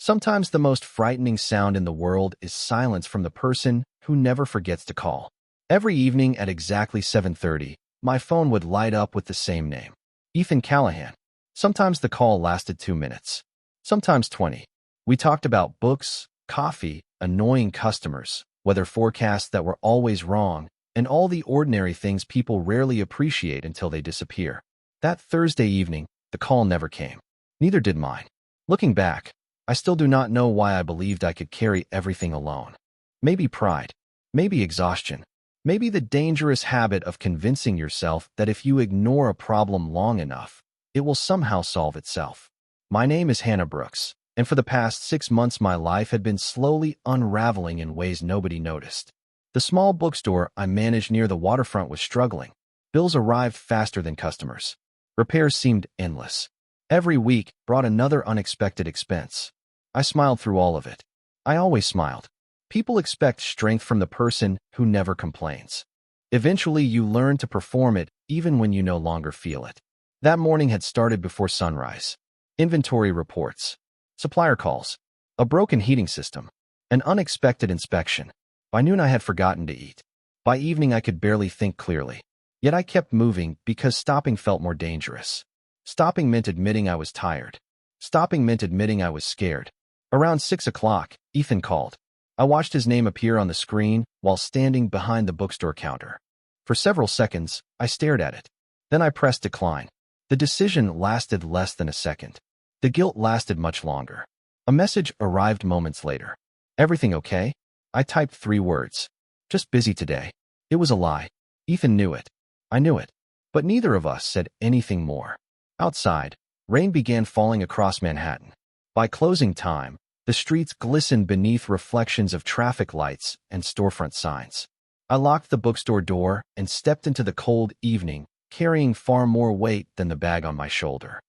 Sometimes the most frightening sound in the world is silence from the person who never forgets to call. Every evening at exactly 7:30, my phone would light up with the same name, Ethan Callahan. Sometimes the call lasted 2 minutes, sometimes 20. We talked about books, coffee, annoying customers, weather forecasts that were always wrong, and all the ordinary things people rarely appreciate until they disappear. That Thursday evening, the call never came. Neither did mine. Looking back, I still do not know why I believed I could carry everything alone. Maybe pride, maybe exhaustion, maybe the dangerous habit of convincing yourself that if you ignore a problem long enough, it will somehow solve itself. My name is Hannah Brooks, and for the past 6 months my life had been slowly unraveling in ways nobody noticed. The small bookstore I managed near the waterfront was struggling. Bills arrived faster than customers. Repairs seemed endless. Every week brought another unexpected expense. I smiled through all of it. I always smiled. People expect strength from the person who never complains. Eventually, you learn to perform it even when you no longer feel it. That morning had started before sunrise. Inventory reports, supplier calls, a broken heating system, an unexpected inspection. By noon, I had forgotten to eat. By evening, I could barely think clearly. Yet I kept moving because stopping felt more dangerous. Stopping meant admitting I was tired. Stopping meant admitting I was scared. Around 6 o'clock, Ethan called. I watched his name appear on the screen while standing behind the bookstore counter. For several seconds, I stared at it. Then I pressed decline. The decision lasted less than a second. The guilt lasted much longer. A message arrived moments later. Everything okay? I typed 3 words. Just busy today. It was a lie. Ethan knew it. I knew it. But neither of us said anything more. Outside, rain began falling across Manhattan. By closing time, the streets glistened beneath reflections of traffic lights and storefront signs. I locked the bookstore door and stepped into the cold evening, carrying far more weight than the bag on my shoulder.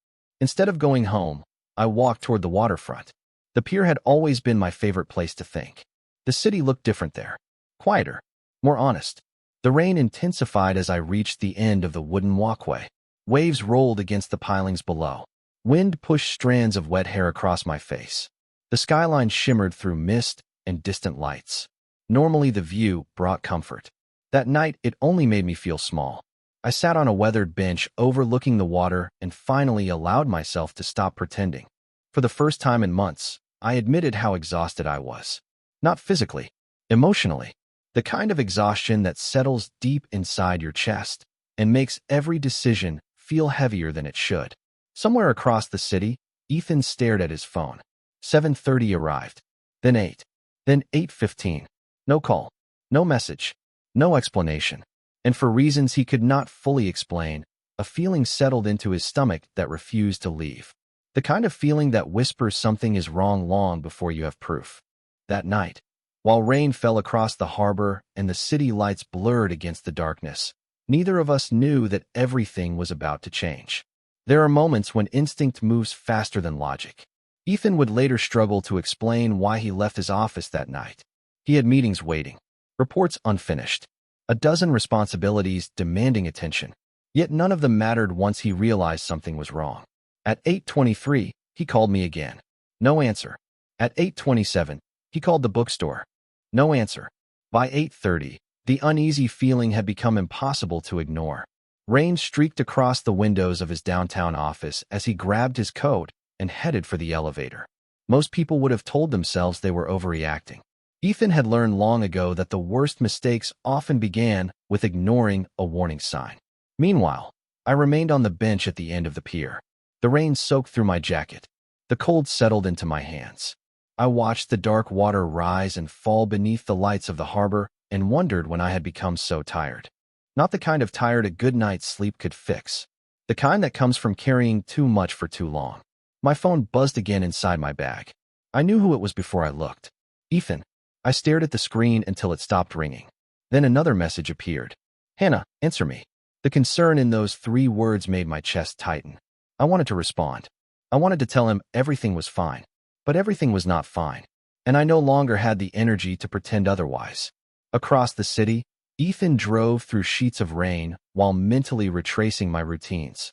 Instead of going home, I walked toward the waterfront. The pier had always been my favorite place to think. The city looked different there. Quieter, more honest. The rain intensified as I reached the end of the wooden walkway. Waves rolled against the pilings below. Wind pushed strands of wet hair across my face. The skyline shimmered through mist and distant lights. Normally the view brought comfort. That night it only made me feel small. I sat on a weathered bench overlooking the water and finally allowed myself to stop pretending. For the first time in months, I admitted how exhausted I was. Not physically, emotionally. The kind of exhaustion that settles deep inside your chest and makes every decision feel heavier than it should. Somewhere across the city, Ethan stared at his phone. 7:30 arrived, then 8, then 8:15. No call, no message, no explanation. And for reasons he could not fully explain, a feeling settled into his stomach that refused to leave. The kind of feeling that whispers something is wrong long before you have proof. That night, while rain fell across the harbor and the city lights blurred against the darkness, neither of us knew that everything was about to change. There are moments when instinct moves faster than logic. Ethan would later struggle to explain why he left his office that night. He had meetings waiting, reports unfinished, a dozen responsibilities demanding attention. Yet none of them mattered once he realized something was wrong. At 8:23, he called me again. No answer. At 8:27, he called the bookstore. No answer. By 8:30, the uneasy feeling had become impossible to ignore. Rain streaked across the windows of his downtown office as he grabbed his coat and headed for the elevator. Most people would have told themselves they were overreacting. Ethan had learned long ago that the worst mistakes often began with ignoring a warning sign. Meanwhile, I remained on the bench at the end of the pier. The rain soaked through my jacket. The cold settled into my hands. I watched the dark water rise and fall beneath the lights of the harbor and wondered when I had become so tired. Not the kind of tired a good night's sleep could fix. The kind that comes from carrying too much for too long. My phone buzzed again inside my bag. I knew who it was before I looked. Ethan. I stared at the screen until it stopped ringing. Then another message appeared. Hannah, answer me. The concern in those 3 words made my chest tighten. I wanted to respond. I wanted to tell him everything was fine. But everything was not fine. And I no longer had the energy to pretend otherwise. Across the city, Ethan drove through sheets of rain while mentally retracing my routines.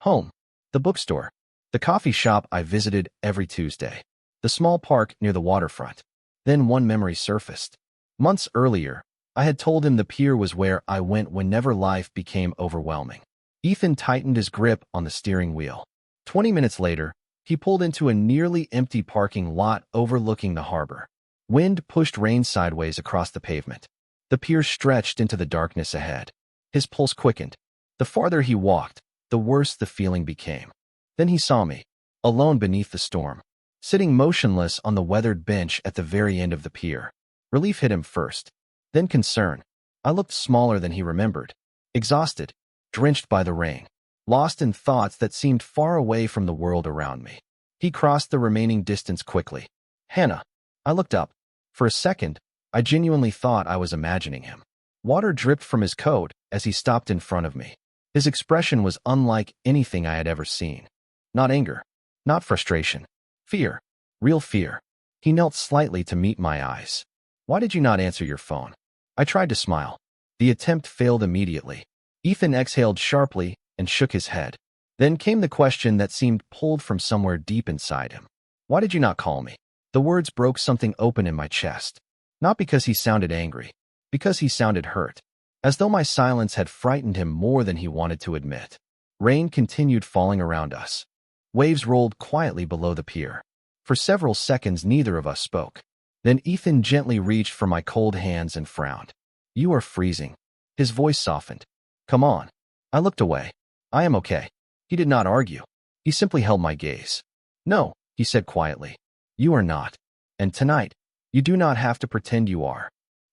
Home, the bookstore, the coffee shop I visited every Tuesday. the small park near the waterfront. Then one memory surfaced. Months earlier, I had told him the pier was where I went whenever life became overwhelming. Ethan tightened his grip on the steering wheel. 20 minutes later, he pulled into a nearly empty parking lot overlooking the harbor. Wind pushed rain sideways across the pavement. The pier stretched into the darkness ahead. His pulse quickened. The farther he walked, the worse the feeling became. Then he saw me, alone beneath the storm, sitting motionless on the weathered bench at the very end of the pier. Relief hit him first, then concern. I looked smaller than he remembered, exhausted, drenched by the rain, lost in thoughts that seemed far away from the world around me. He crossed the remaining distance quickly. Hannah. I looked up. For a second, I genuinely thought I was imagining him. Water dripped from his coat as he stopped in front of me. His expression was unlike anything I had ever seen. Not anger, not frustration. Fear. Real fear. He knelt slightly to meet my eyes. Why did you not answer your phone? I tried to smile. The attempt failed immediately. Ethan exhaled sharply and shook his head. Then came the question that seemed pulled from somewhere deep inside him. Why did you not call me? The words broke something open in my chest. Not because he sounded angry, because he sounded hurt, as though my silence had frightened him more than he wanted to admit. Rain continued falling around us. Waves rolled quietly below the pier. For several seconds, neither of us spoke. Then Ethan gently reached for my cold hands and frowned. You are freezing. His voice softened. Come on. I looked away. I am okay. He did not argue. He simply held my gaze. No, he said quietly. You are not. And tonight, you do not have to pretend you are.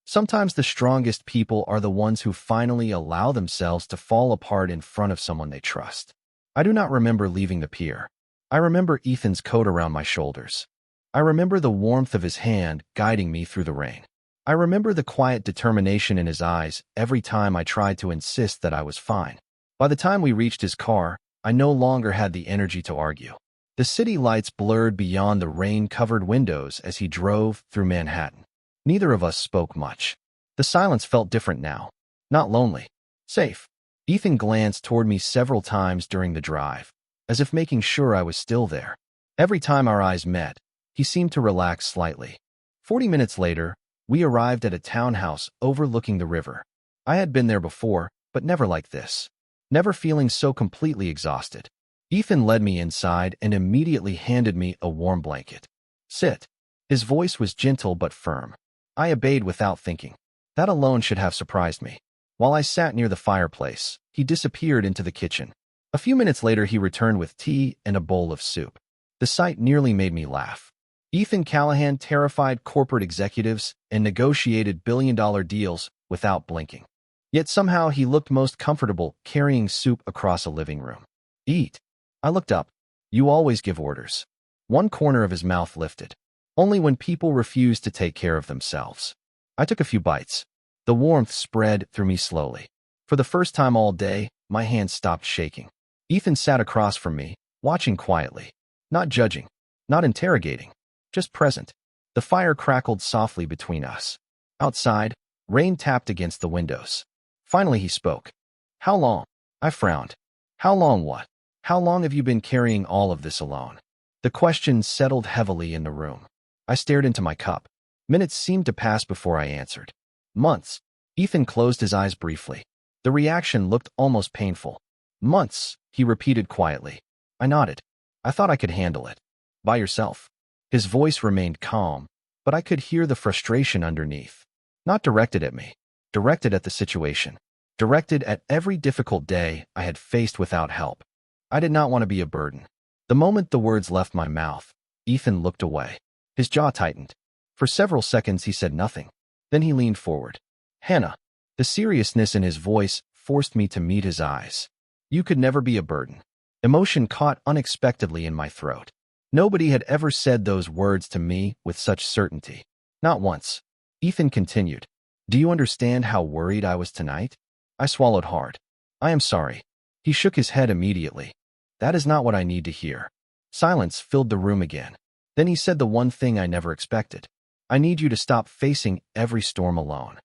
Sometimes the strongest people are the ones who finally allow themselves to fall apart in front of someone they trust. I do not remember leaving the pier. I remember Ethan's coat around my shoulders. I remember the warmth of his hand guiding me through the rain. I remember the quiet determination in his eyes every time I tried to insist that I was fine. By the time we reached his car, I no longer had the energy to argue. The city lights blurred beyond the rain-covered windows as he drove through Manhattan. Neither of us spoke much. The silence felt different now. Not lonely. Safe. Ethan glanced toward me several times during the drive, as if making sure I was still there. Every time our eyes met, he seemed to relax slightly. 40 minutes later, we arrived at a townhouse overlooking the river. I had been there before, but never like this. Never feeling so completely exhausted. Ethan led me inside and immediately handed me a warm blanket. Sit. His voice was gentle but firm. I obeyed without thinking. That alone should have surprised me. While I sat near the fireplace, he disappeared into the kitchen. A few minutes later, he returned with tea and a bowl of soup. The sight nearly made me laugh. Ethan Callahan terrified corporate executives and negotiated billion-dollar deals without blinking. Yet somehow he looked most comfortable carrying soup across a living room. Eat. I looked up. You always give orders. One corner of his mouth lifted. Only when people refused to take care of themselves. I took a few bites. The warmth spread through me slowly. For the first time all day, my hands stopped shaking. Ethan sat across from me, watching quietly. Not judging. Not interrogating. Just present. The fire crackled softly between us. Outside, rain tapped against the windows. Finally he spoke. How long? I frowned. How long what? How long have you been carrying all of this alone? The question settled heavily in the room. I stared into my cup. Minutes seemed to pass before I answered. Months. Ethan closed his eyes briefly. The reaction looked almost painful. Months, he repeated quietly. I nodded. I thought I could handle it. By yourself. His voice remained calm, but I could hear the frustration underneath. Not directed at me. Directed at the situation. Directed at every difficult day I had faced without help. I did not want to be a burden. The moment the words left my mouth, Ethan looked away. His jaw tightened. For several seconds he said nothing. Then he leaned forward. Hannah. The seriousness in his voice forced me to meet his eyes. You could never be a burden. Emotion caught unexpectedly in my throat. Nobody had ever said those words to me with such certainty. Not once. Ethan continued. Do you understand how worried I was tonight? I swallowed hard. I am sorry. He shook his head immediately. That is not what I need to hear. Silence filled the room again. Then he said the one thing I never expected. I need you to stop facing every storm alone.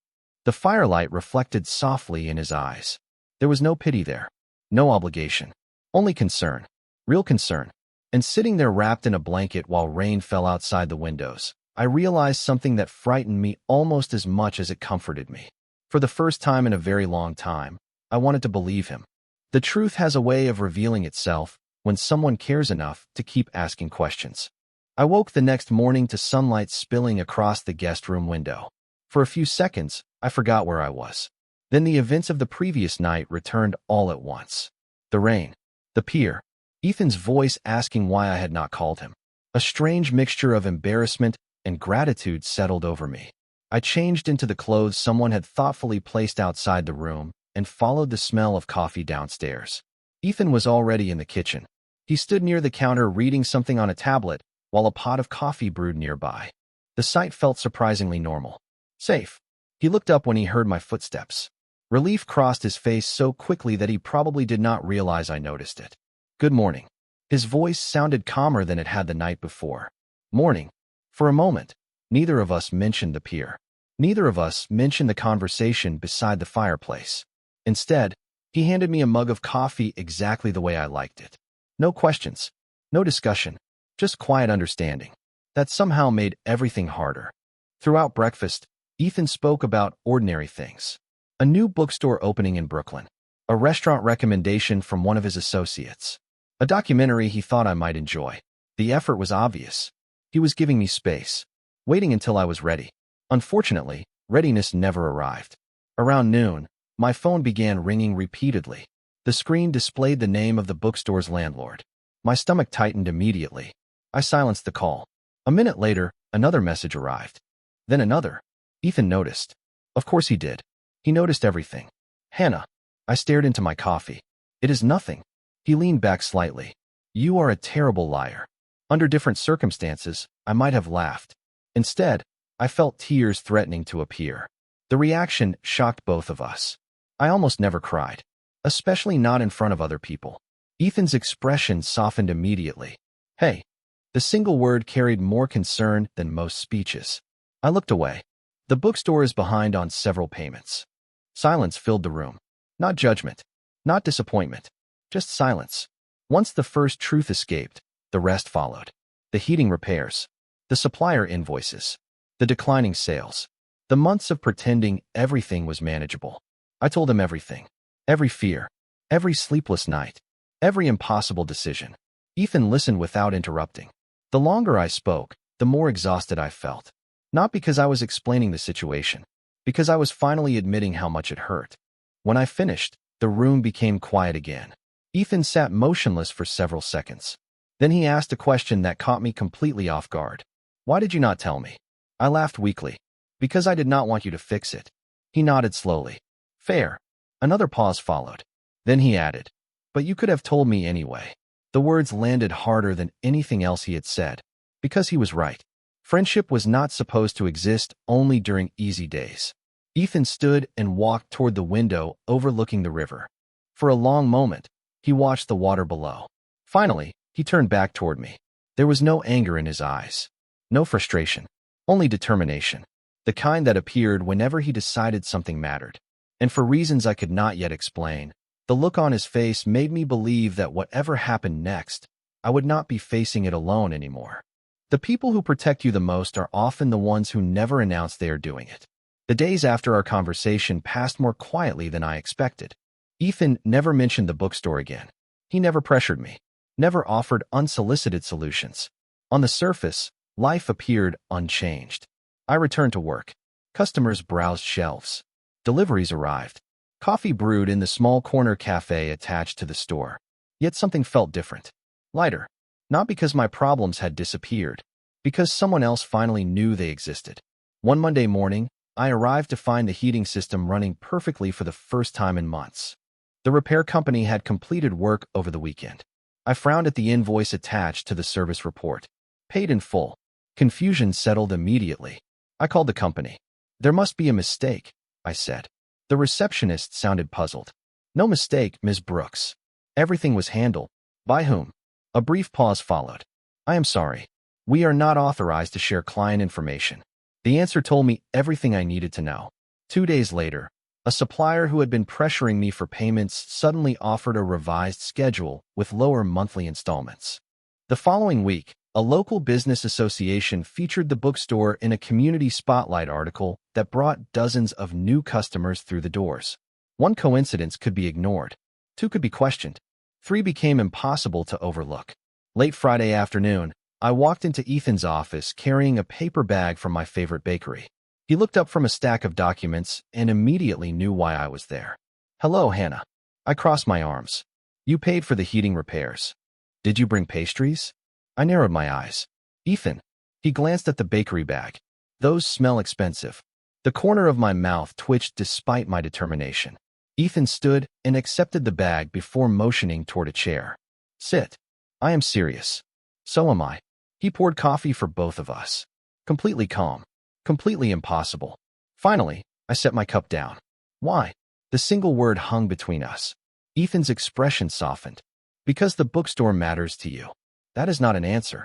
The firelight reflected softly in his eyes. There was no pity there. No obligation. Only concern. Real concern. And sitting there wrapped in a blanket while rain fell outside the windows, I realized something that frightened me almost as much as it comforted me. For the first time in a very long time, I wanted to believe him. The truth has a way of revealing itself when someone cares enough to keep asking questions. I woke the next morning to sunlight spilling across the guest room window. For a few seconds, I forgot where I was. Then the events of the previous night returned all at once. The rain, the pier, Ethan's voice asking why I had not called him. A strange mixture of embarrassment and gratitude settled over me. I changed into the clothes someone had thoughtfully placed outside the room and followed the smell of coffee downstairs. Ethan was already in the kitchen. He stood near the counter reading something on a tablet while a pot of coffee brewed nearby. The sight felt surprisingly normal. Safe. He looked up when he heard my footsteps. Relief crossed his face so quickly that he probably did not realize I noticed it. Good morning. His voice sounded calmer than it had the night before. Morning. For a moment, neither of us mentioned the pier. Neither of us mentioned the conversation beside the fireplace. Instead, he handed me a mug of coffee exactly the way I liked it. No questions. No discussion. Just quiet understanding. That somehow made everything harder. Throughout breakfast, Ethan spoke about ordinary things. A new bookstore opening in Brooklyn. A restaurant recommendation from one of his associates. A documentary he thought I might enjoy. The effort was obvious. He was giving me space. Waiting until I was ready. Unfortunately, readiness never arrived. Around noon, my phone began ringing repeatedly. The screen displayed the name of the bookstore's landlord. My stomach tightened immediately. I silenced the call. A minute later, another message arrived. Then another. Ethan noticed. Of course he did. He noticed everything. Hannah. I stared into my coffee. It is nothing. He leaned back slightly. You are a terrible liar. Under different circumstances, I might have laughed. Instead, I felt tears threatening to appear. The reaction shocked both of us. I almost never cried. Especially not in front of other people. Ethan's expression softened immediately. Hey. The single word carried more concern than most speeches. I looked away. The bookstore is behind on several payments. Silence filled the room. Not judgment. Not disappointment. Just silence. Once the first truth escaped, the rest followed. The heating repairs. The supplier invoices. The declining sales. The months of pretending everything was manageable. I told him everything. Every fear. Every sleepless night. Every impossible decision. Ethan listened without interrupting. The longer I spoke, the more exhausted I felt. Not because I was explaining the situation, because I was finally admitting how much it hurt. When I finished, the room became quiet again. Ethan sat motionless for several seconds. Then he asked a question that caught me completely off guard. Why did you not tell me? I laughed weakly. Because I did not want you to fix it. He nodded slowly. Fair. Another pause followed. Then he added, but you could have told me anyway. The words landed harder than anything else he had said. Because he was right. Friendship was not supposed to exist only during easy days. Ethan stood and walked toward the window overlooking the river. For a long moment, he watched the water below. Finally, he turned back toward me. There was no anger in his eyes. No frustration. Only determination. The kind that appeared whenever he decided something mattered. And for reasons I could not yet explain, the look on his face made me believe that whatever happened next, I would not be facing it alone anymore. The people who protect you the most are often the ones who never announce they are doing it. The days after our conversation passed more quietly than I expected. Ethan never mentioned the bookstore again. He never pressured me. Never offered unsolicited solutions. On the surface, life appeared unchanged. I returned to work. Customers browsed shelves. Deliveries arrived. Coffee brewed in the small corner cafe attached to the store. Yet something felt different. Lighter. Not because my problems had disappeared. Because someone else finally knew they existed. One Monday morning, I arrived to find the heating system running perfectly for the first time in months. The repair company had completed work over the weekend. I frowned at the invoice attached to the service report. Paid in full. Confusion settled immediately. I called the company. There must be a mistake, I said. The receptionist sounded puzzled. No mistake, Ms. Brooks. Everything was handled. By whom? A brief pause followed. I am sorry. We are not authorized to share client information. The answer told me everything I needed to know. 2 days later, a supplier who had been pressuring me for payments suddenly offered a revised schedule with lower monthly installments. The following week, a local business association featured the bookstore in a community spotlight article that brought dozens of new customers through the doors. One coincidence could be ignored. Two could be questioned. Three became impossible to overlook. Late Friday afternoon, I walked into Ethan's office carrying a paper bag from my favorite bakery. He looked up from a stack of documents and immediately knew why I was there. "Hello, Hannah." I crossed my arms. "You paid for the heating repairs. Did you bring pastries?" I narrowed my eyes. "Ethan." He glanced at the bakery bag. "Those smell expensive." The corner of my mouth twitched despite my determination. Ethan stood and accepted the bag before motioning toward a chair. "Sit." "I am serious." "So am I." He poured coffee for both of us. Completely calm. Completely impossible. Finally, I set my cup down. "Why?" The single word hung between us. Ethan's expression softened. "Because the bookstore matters to you." That is not an answer.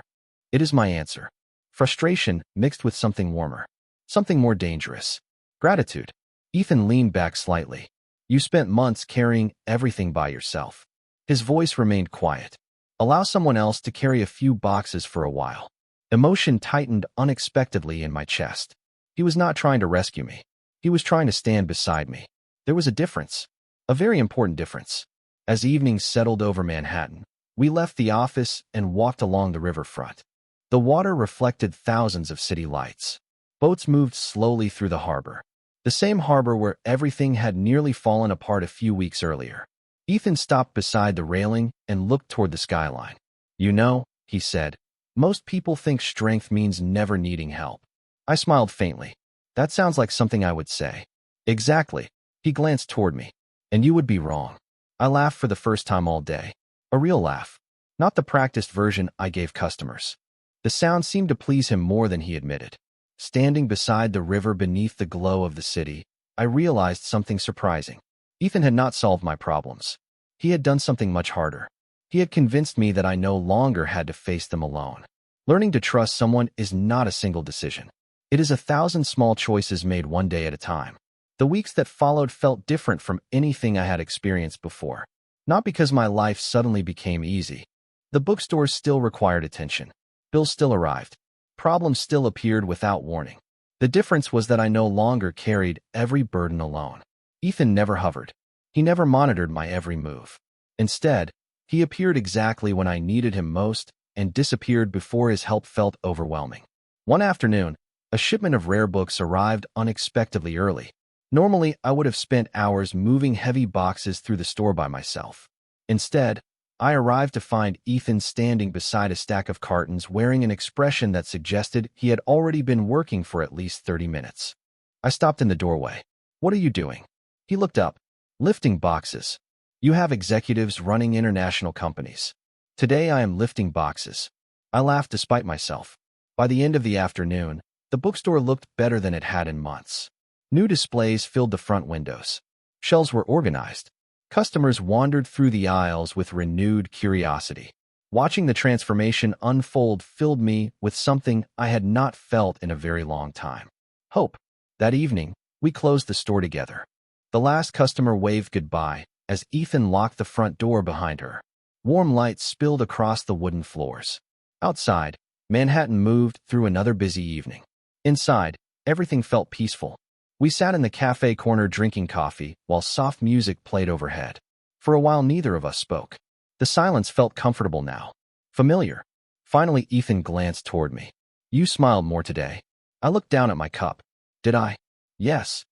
It is my answer. Frustration mixed with something warmer. Something more dangerous. Gratitude. Ethan leaned back slightly. "You spent months carrying everything by yourself." His voice remained quiet. "Allow someone else to carry a few boxes for a while." Emotion tightened unexpectedly in my chest. He was not trying to rescue me. He was trying to stand beside me. There was a difference. A very important difference. As evening settled over Manhattan, we left the office and walked along the riverfront. The water reflected thousands of city lights. Boats moved slowly through the harbor. The same harbor where everything had nearly fallen apart a few weeks earlier. Ethan stopped beside the railing and looked toward the skyline. "You know," he said, "most people think strength means never needing help." I smiled faintly. "That sounds like something I would say." "Exactly." He glanced toward me. "And you would be wrong." I laughed for the first time all day. A real laugh. Not the practiced version I gave customers. The sound seemed to please him more than he admitted. Standing beside the river beneath the glow of the city, I realized something surprising. Ethan had not solved my problems. He had done something much harder. He had convinced me that I no longer had to face them alone. Learning to trust someone is not a single decision. It is 1,000 small choices made one day at a time. The weeks that followed felt different from anything I had experienced before. Not because my life suddenly became easy. The bookstore still required attention. Bills still arrived. Problems still appeared without warning. The difference was that I no longer carried every burden alone. Ethan never hovered. He never monitored my every move. Instead, he appeared exactly when I needed him most and disappeared before his help felt overwhelming. One afternoon, a shipment of rare books arrived unexpectedly early. Normally, I would have spent hours moving heavy boxes through the store by myself. Instead, I arrived to find Ethan standing beside a stack of cartons wearing an expression that suggested he had already been working for at least 30 minutes. I stopped in the doorway. "What are you doing?" He looked up. "Lifting boxes. You have executives running international companies. Today I am lifting boxes." I laughed despite myself. By the end of the afternoon, the bookstore looked better than it had in months. New displays filled the front windows. Shelves were organized. Customers wandered through the aisles with renewed curiosity. Watching the transformation unfold filled me with something I had not felt in a very long time. Hope. That evening, we closed the store together. The last customer waved goodbye as Ethan locked the front door behind her. Warm light spilled across the wooden floors. Outside, Manhattan moved through another busy evening. Inside, everything felt peaceful. We sat in the cafe corner drinking coffee while soft music played overhead. For a while, neither of us spoke. The silence felt comfortable now. Familiar. Finally, Ethan glanced toward me. "You smiled more today." I looked down at my cup. "Did I?" "Yes."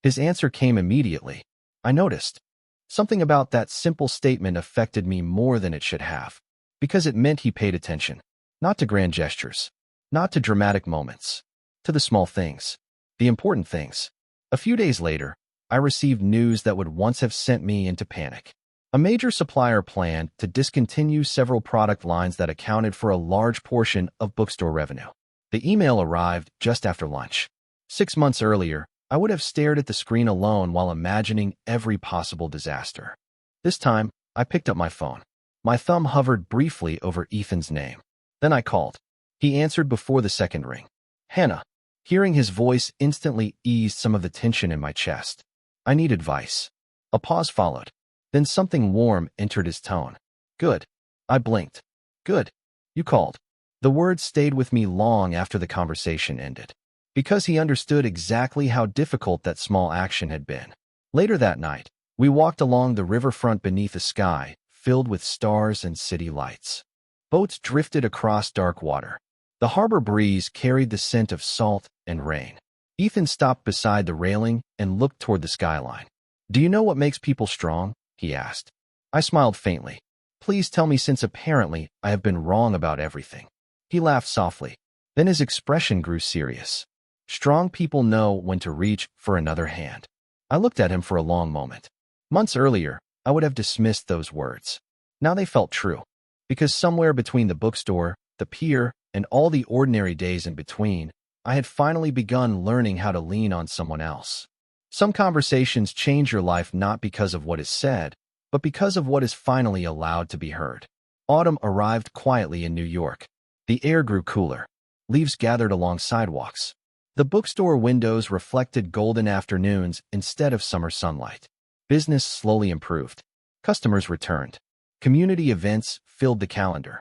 His answer came immediately. I noticed. Something about that simple statement affected me more than it should have. Because it meant he paid attention. Not to grand gestures. Not to dramatic moments. To the small things. The important things. A few days later, I received news that would once have sent me into panic. A major supplier planned to discontinue several product lines that accounted for a large portion of bookstore revenue. The email arrived just after lunch. 6 months earlier, I would have stared at the screen alone while imagining every possible disaster. This time, I picked up my phone. My thumb hovered briefly over Ethan's name. Then I called. He answered before the second ring. "Hannah." Hearing his voice instantly eased some of the tension in my chest. "I need advice." A pause followed. Then something warm entered his tone. "Good." I blinked. "Good." You called. The words stayed with me long after the conversation ended, because he understood exactly how difficult that small action had been. Later that night, we walked along the riverfront beneath a sky filled with stars and city lights. Boats drifted across dark water. The harbor breeze carried the scent of salt and rain. Ethan stopped beside the railing and looked toward the skyline. "Do you know what makes people strong?" he asked. I smiled faintly. "Please tell me, since apparently I have been wrong about everything." He laughed softly. Then his expression grew serious. "Strong people know when to reach for another hand." I looked at him for a long moment. Months earlier, I would have dismissed those words. Now they felt true, because somewhere between the bookstore, the pier, and all the ordinary days in between, I had finally begun learning how to lean on someone else. Some conversations change your life not because of what is said, but because of what is finally allowed to be heard. Autumn arrived quietly in New York. The air grew cooler. Leaves gathered along sidewalks. The bookstore windows reflected golden afternoons instead of summer sunlight. Business slowly improved. Customers returned. Community events filled the calendar.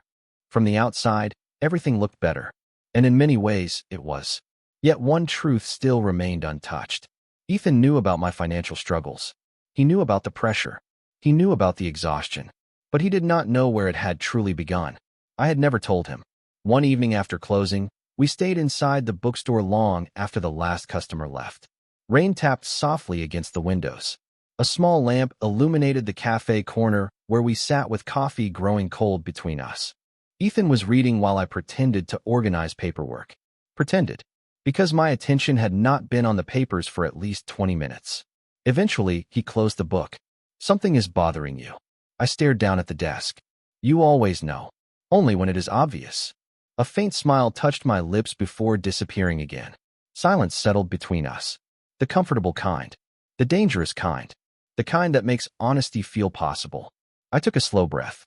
From the outside, everything looked better. And in many ways, it was. Yet one truth still remained untouched. Ethan knew about my financial struggles. He knew about the pressure. He knew about the exhaustion. But he did not know where it had truly begun. I had never told him. One evening after closing, we stayed inside the bookstore long after the last customer left. Rain tapped softly against the windows. A small lamp illuminated the cafe corner where we sat with coffee growing cold between us. Ethan was reading while I pretended to organize paperwork. Pretended, because my attention had not been on the papers for at least 20 minutes. Eventually, he closed the book. "Something is bothering you." I stared down at the desk. "You always know. Only when it is obvious." A faint smile touched my lips before disappearing again. Silence settled between us. The comfortable kind. The dangerous kind. The kind that makes honesty feel possible. I took a slow breath.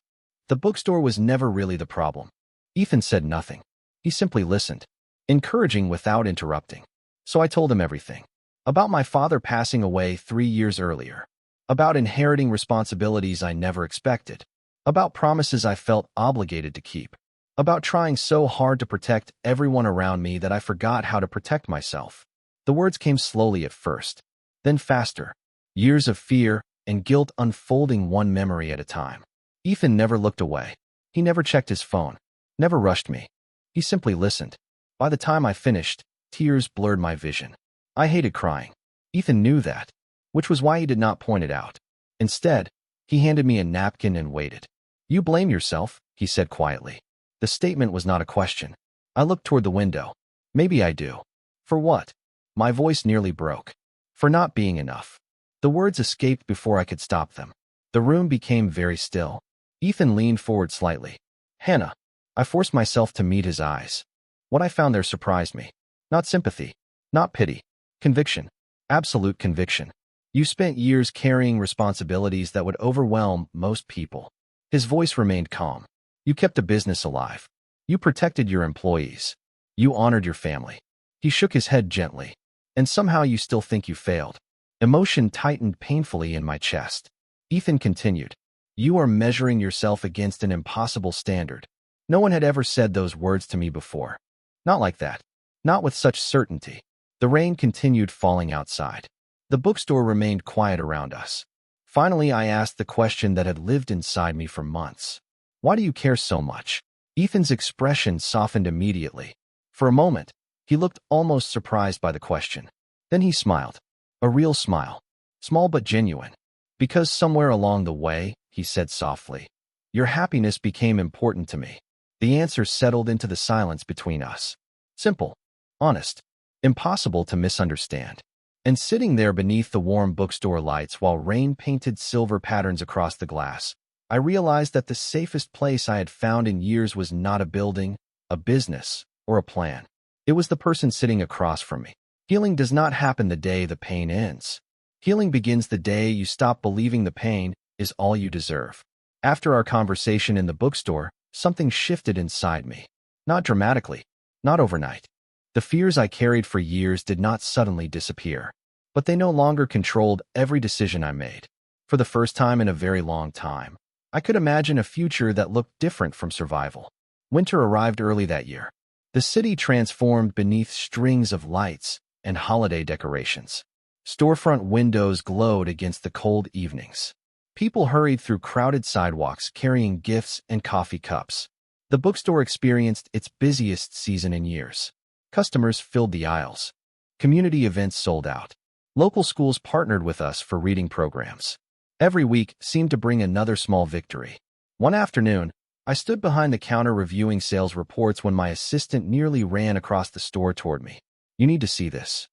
The bookstore was never really the problem. Ethan said nothing. He simply listened, encouraging without interrupting. So I told him everything. About my father passing away 3 years earlier. About inheriting responsibilities I never expected. About promises I felt obligated to keep. About trying so hard to protect everyone around me that I forgot how to protect myself. The words came slowly at first, then faster. Years of fear and guilt unfolding one memory at a time. Ethan never looked away. He never checked his phone. Never rushed me. He simply listened. By the time I finished, tears blurred my vision. I hated crying. Ethan knew that, which was why he did not point it out. Instead, he handed me a napkin and waited. "You blame yourself," he said quietly. The statement was not a question. I looked toward the window. "Maybe I do." "For what?" My voice nearly broke. "For not being enough." The words escaped before I could stop them. The room became very still. Ethan leaned forward slightly. "Hannah." I forced myself to meet his eyes. What I found there surprised me. Not sympathy. Not pity. Conviction. Absolute conviction. "You spent years carrying responsibilities that would overwhelm most people." His voice remained calm. "You kept a business alive. You protected your employees. You honored your family." He shook his head gently. "And somehow you still think you failed." Emotion tightened painfully in my chest. Ethan continued. "You are measuring yourself against an impossible standard." No one had ever said those words to me before. Not like that. Not with such certainty. The rain continued falling outside. The bookstore remained quiet around us. Finally, I asked the question that had lived inside me for months. "Why do you care so much?" Ethan's expression softened immediately. For a moment, he looked almost surprised by the question. Then he smiled. A real smile. Small but genuine. "Because somewhere along the way," he said softly, "your happiness became important to me." The answer settled into the silence between us. Simple. Honest. Impossible to misunderstand. And sitting there beneath the warm bookstore lights while rain painted silver patterns across the glass, I realized that the safest place I had found in years was not a building, a business, or a plan. It was the person sitting across from me. Healing does not happen the day the pain ends. Healing begins the day you stop believing the pain is all you deserve. After our conversation in the bookstore, something shifted inside me. Not dramatically. Not overnight. The fears I carried for years did not suddenly disappear, but they no longer controlled every decision I made. For the first time in a very long time, I could imagine a future that looked different from survival. Winter arrived early that year. The city transformed beneath strings of lights and holiday decorations. Storefront windows glowed against the cold evenings. People hurried through crowded sidewalks carrying gifts and coffee cups. The bookstore experienced its busiest season in years. Customers filled the aisles. Community events sold out. Local schools partnered with us for reading programs. Every week seemed to bring another small victory. One afternoon, I stood behind the counter reviewing sales reports when my assistant nearly ran across the store toward me. "You need to see this."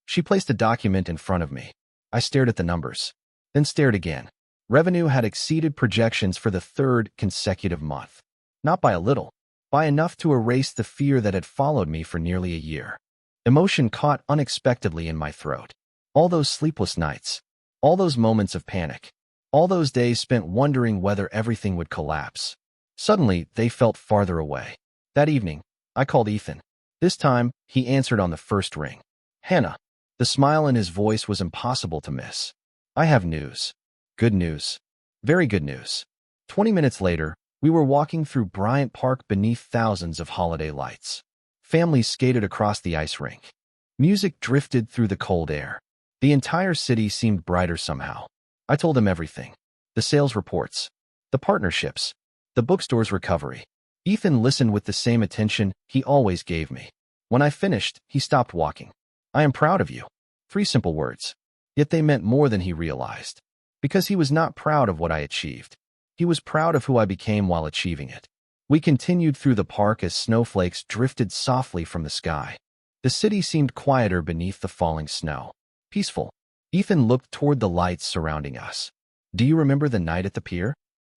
She placed a document in front of me. I stared at the numbers, then stared again. Revenue had exceeded projections for the third consecutive month. Not by a little, by enough to erase the fear that had followed me for nearly a year. Emotion caught unexpectedly in my throat. All those sleepless nights, all those moments of panic, all those days spent wondering whether everything would collapse. Suddenly, they felt farther away. That evening, I called Ethan. This time, he answered on the first ring. "Hannah." The smile in his voice was impossible to miss. "I have news. Good news. Very good news." 20 minutes later, we were walking through Bryant Park beneath thousands of holiday lights. Families skated across the ice rink. Music drifted through the cold air. The entire city seemed brighter somehow. I told him everything. The sales reports, the partnerships, the bookstore's recovery. Ethan listened with the same attention he always gave me. When I finished, he stopped walking. "I am proud of you." 3 simple words. Yet they meant more than he realized. Because he was not proud of what I achieved. He was proud of who I became while achieving it. We continued through the park as snowflakes drifted softly from the sky. The city seemed quieter beneath the falling snow. Peaceful. Ethan looked toward the lights surrounding us. "Do you remember the night at the pier?"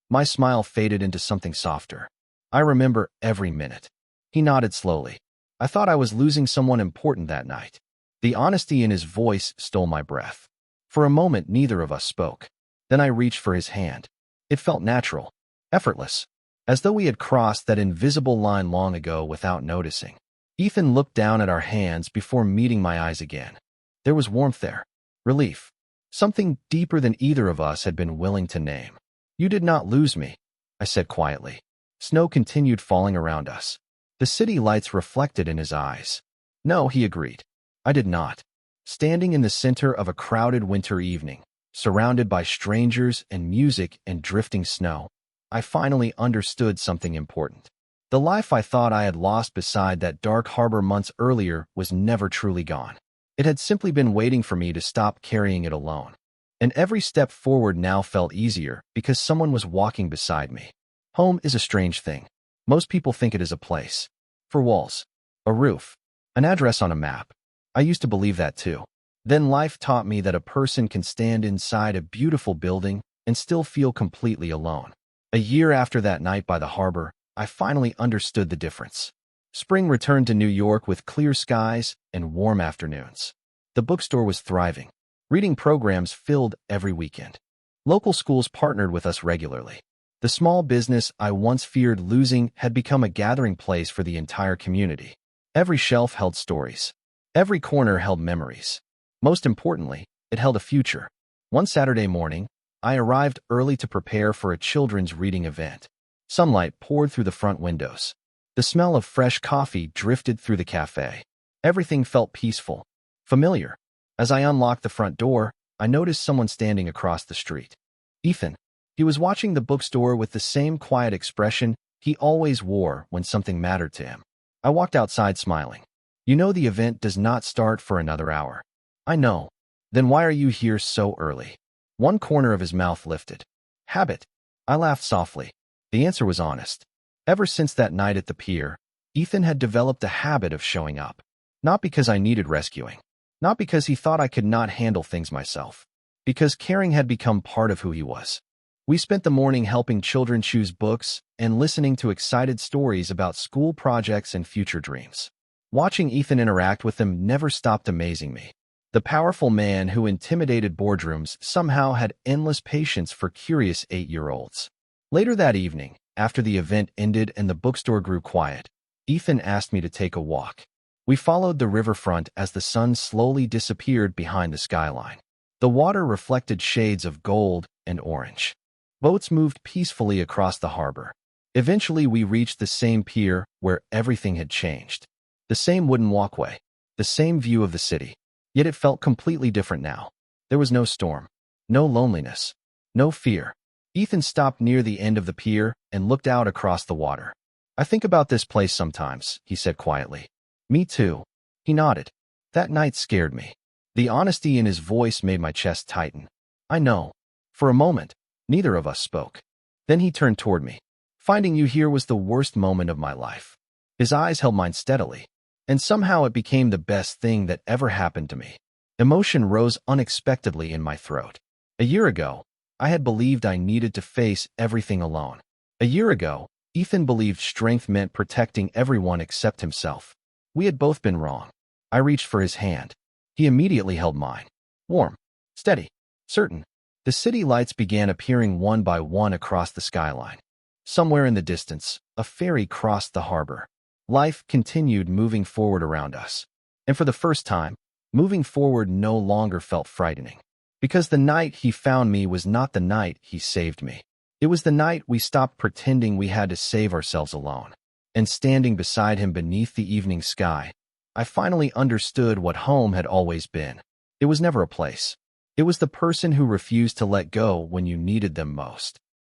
My smile faded into something softer. "I remember every minute." He nodded slowly. I thought I was losing someone important that night. The honesty in his voice stole my breath. For a moment, neither of us spoke. Then I reached for his hand. It felt natural, effortless, as though we had crossed that invisible line long ago without noticing. Ethan looked down at our hands before meeting my eyes again. There was warmth there, relief, something deeper than either of us had been willing to name. "You did not lose me," I said quietly. Snow continued falling around us. The city lights reflected in his eyes. "No," he agreed. "I did not." Standing in the center of a crowded winter evening, surrounded by strangers and music and drifting snow, I finally understood something important. The life I thought I had lost beside that dark harbor months earlier was never truly gone. It had simply been waiting for me to stop carrying it alone. And every step forward now felt easier because someone was walking beside me. Home is a strange thing. Most people think it is a place. 4 walls, a roof, an address on a map. I used to believe that too. Then life taught me that a person can stand inside a beautiful building and still feel completely alone. A year after that night by the harbor, I finally understood the difference. Spring returned to New York with clear skies and warm afternoons. The bookstore was thriving. Reading programs filled every weekend. Local schools partnered with us regularly. The small business I once feared losing had become a gathering place for the entire community. Every shelf held stories. Every corner held memories. Most importantly, it held a future. One Saturday morning, I arrived early to prepare for a children's reading event. Sunlight poured through the front windows. The smell of fresh coffee drifted through the cafe. Everything felt peaceful, familiar. As I unlocked the front door, I noticed someone standing across the street. Ethan. He was watching the bookstore with the same quiet expression he always wore when something mattered to him. I walked outside smiling. "You know the event does not start for another hour." "I know." "Then why are you here so early?" One corner of his mouth lifted. "Habit." I laughed softly. The answer was honest. Ever since that night at the pier, Ethan had developed a habit of showing up. Not because I needed rescuing. Not because he thought I could not handle things myself. Because caring had become part of who he was. We spent the morning helping children choose books and listening to excited stories about school projects and future dreams. Watching Ethan interact with them never stopped amazing me. The powerful man who intimidated boardrooms somehow had endless patience for curious 8-year-olds. Later that evening, after the event ended and the bookstore grew quiet, Ethan asked me to take a walk. We followed the riverfront as the sun slowly disappeared behind the skyline. The water reflected shades of gold and orange. Boats moved peacefully across the harbor. Eventually, we reached the same pier where everything had changed. The same wooden walkway, the same view of the city. Yet it felt completely different now. There was no storm, no loneliness, no fear. Ethan stopped near the end of the pier and looked out across the water. "I think about this place sometimes," he said quietly. "Me too." He nodded. That night scared me. The honesty in his voice made my chest tighten. "I know." For a moment, neither of us spoke. Then he turned toward me. "Finding you here was the worst moment of my life." His eyes held mine steadily, and somehow it became the best thing that ever happened to me. Emotion rose unexpectedly in my throat. A year ago, I had believed I needed to face everything alone. A year ago, Ethan believed strength meant protecting everyone except himself. We had both been wrong. I reached for his hand. He immediately held mine. Warm, steady, certain. The city lights began appearing one by one across the skyline. Somewhere in the distance, a ferry crossed the harbor. Life continued moving forward around us. And for the first time, moving forward no longer felt frightening. Because the night he found me was not the night he saved me. It was the night we stopped pretending we had to save ourselves alone. And standing beside him beneath the evening sky, I finally understood what home had always been. It was never a place. It was the person who refused to let go when you needed them most.